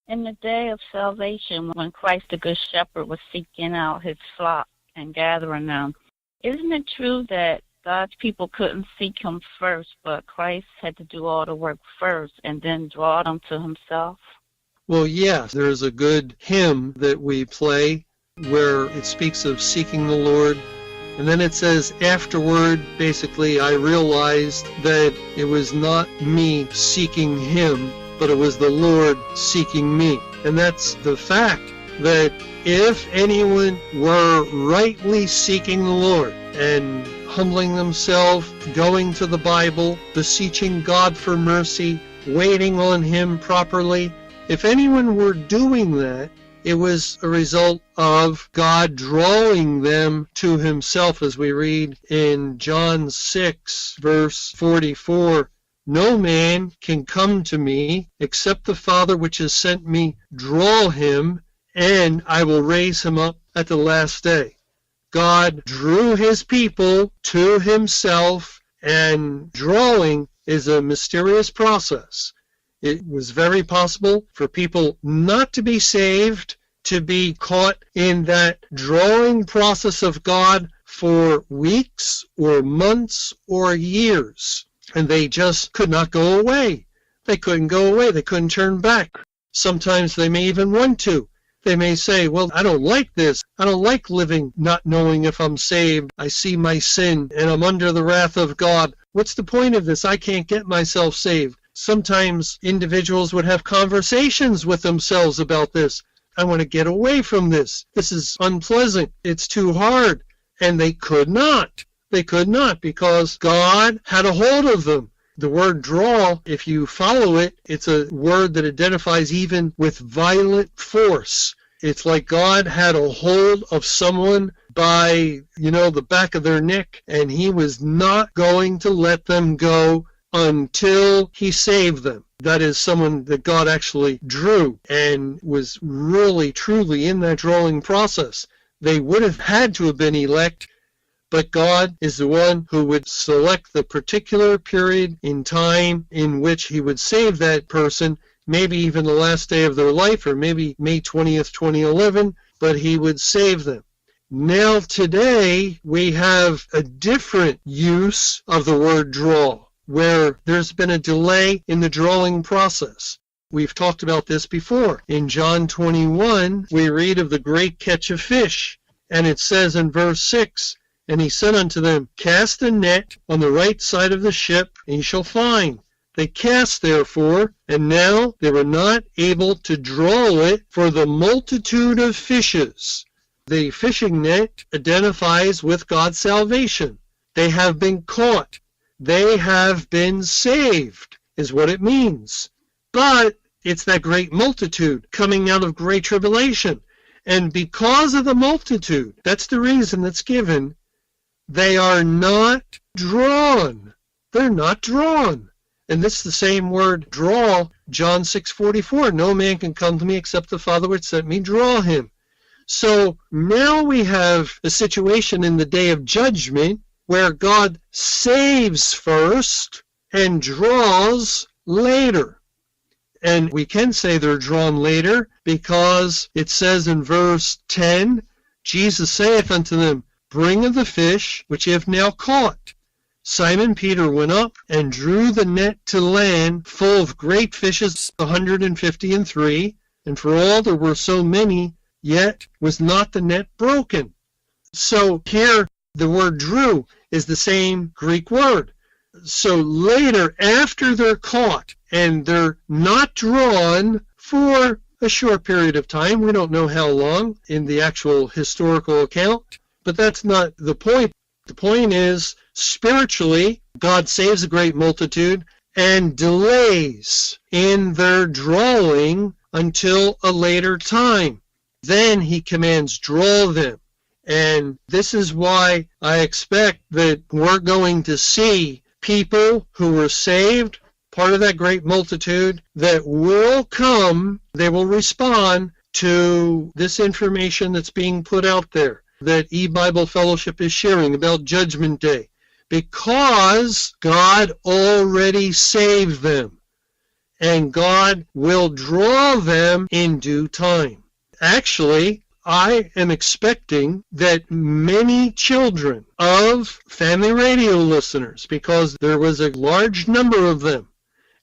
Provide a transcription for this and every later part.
In the day of salvation, when Christ the Good Shepherd was seeking out his flock and gathering them, isn't it true that God's people couldn't seek him first, but Christ had to do all the work first and then draw them to himself? Well, yes, there's a good hymn that we play where it speaks of seeking the Lord. And then it says, afterward, basically, I realized that it was not me seeking him, but it was the Lord seeking me. And that's the fact that if anyone were rightly seeking the Lord and humbling themselves, going to the Bible, beseeching God for mercy, waiting on him properly, if anyone were doing that, it was a result of God drawing them to himself, as we read in John 6, verse 44. No man can come to me except the Father which has sent me draw him, and I will raise him up at the last day. God drew his people to himself, and drawing is a mysterious process. It was very possible for people not to be saved, to be caught in that drawing process of God for weeks or months or years. And they just could not go away. They couldn't go away. They couldn't turn back. Sometimes they may even want to. They may say, well, I don't like this. I don't like living not knowing if I'm saved. I see my sin and I'm under the wrath of God. What's the point of this? I can't get myself saved. Sometimes individuals would have conversations with themselves about this. I want to get away from this. This is unpleasant. It's too hard. And they could not. They could not, because God had a hold of them. The word draw, if you follow it, it's a word that identifies even with violent force. It's like God had a hold of someone by, the back of their neck, and he was not going to let them go until he saved them. That is someone that God actually drew and was really, truly in that drawing process. They would have had to have been elect, but God is the one who would select the particular period in time in which he would save that person, maybe even the last day of their life, or maybe May 20th, 2011, but he would save them. Now today, we have a different use of the word draw, where there's been a delay in the drawing process. We've talked about this before. In John 21, we read of the great catch of fish, and it says in verse 6, and he said unto them, cast the net on the right side of the ship, and ye shall find. They cast therefore, and now they were not able to draw it for the multitude of fishes. The fishing net identifies with God's salvation. They have been caught. They have been saved, is what it means. But it's that great multitude coming out of great tribulation. And because of the multitude, that's the reason that's given, they are not drawn. They're not drawn. And this is the same word, draw, John 6:44. No man can come to me except the Father which sent me draw him. So now we have a situation in the day of judgment where God saves first and draws later. And we can say they're drawn later because it says in verse 10, Jesus saith unto them, bring of the fish which ye have now caught. Simon Peter went up and drew the net to land full of great fishes, 153, and for all there were so many, yet was not the net broken. So here the word drew is the same Greek word. So later, after they're caught and they're not drawn for a short period of time, we don't know how long in the actual historical account, but that's not the point. The point is, spiritually, God saves a great multitude and delays in their drawing until a later time. Then he commands, draw them. And this is why I expect that we're going to see people who were saved, part of that great multitude, that will come, they will respond to this information that's being put out there, that E-Bible Fellowship is sharing about Judgment Day, because God already saved them. and God will draw them in due time. Actually, I am expecting that many children of family radio listeners, because there was a large number of them,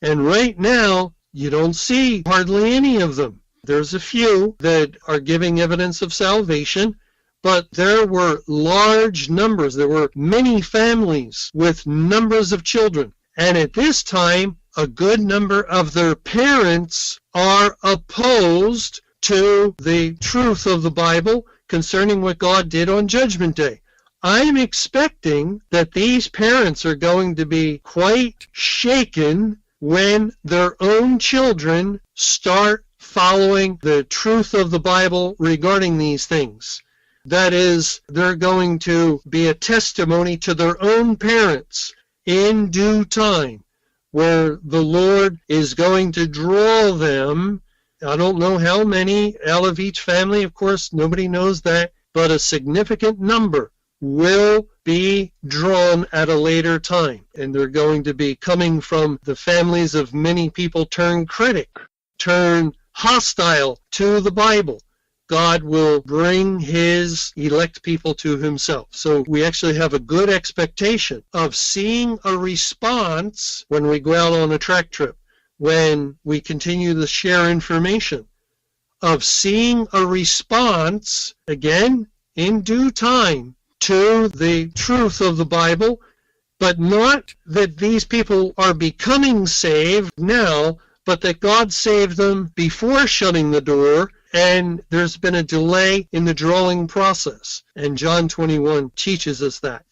and right now you don't see hardly any of them. There's a few that are giving evidence of salvation, but there were large numbers. There were many families with numbers of children. And at this time, a good number of their parents are opposed to the truth of the Bible concerning what God did on Judgment Day. I'm expecting that these parents are going to be quite shaken when their own children start following the truth of the Bible regarding these things. That is, they're going to be a testimony to their own parents in due time, where the Lord is going to draw them. I don't know how many out of each family, of course, nobody knows that, but a significant number will be drawn at a later time. And they're going to be coming from the families of many people turn critic, turn hostile to the Bible. God will bring his elect people to himself. So we actually have a good expectation of seeing a response when we go out on a track trip, when we continue to share information, of seeing a response, again, in due time, to the truth of the Bible, but not that these people are becoming saved now, but that God saved them before shutting the door, and there's been a delay in the drawing process. And John 21 teaches us that.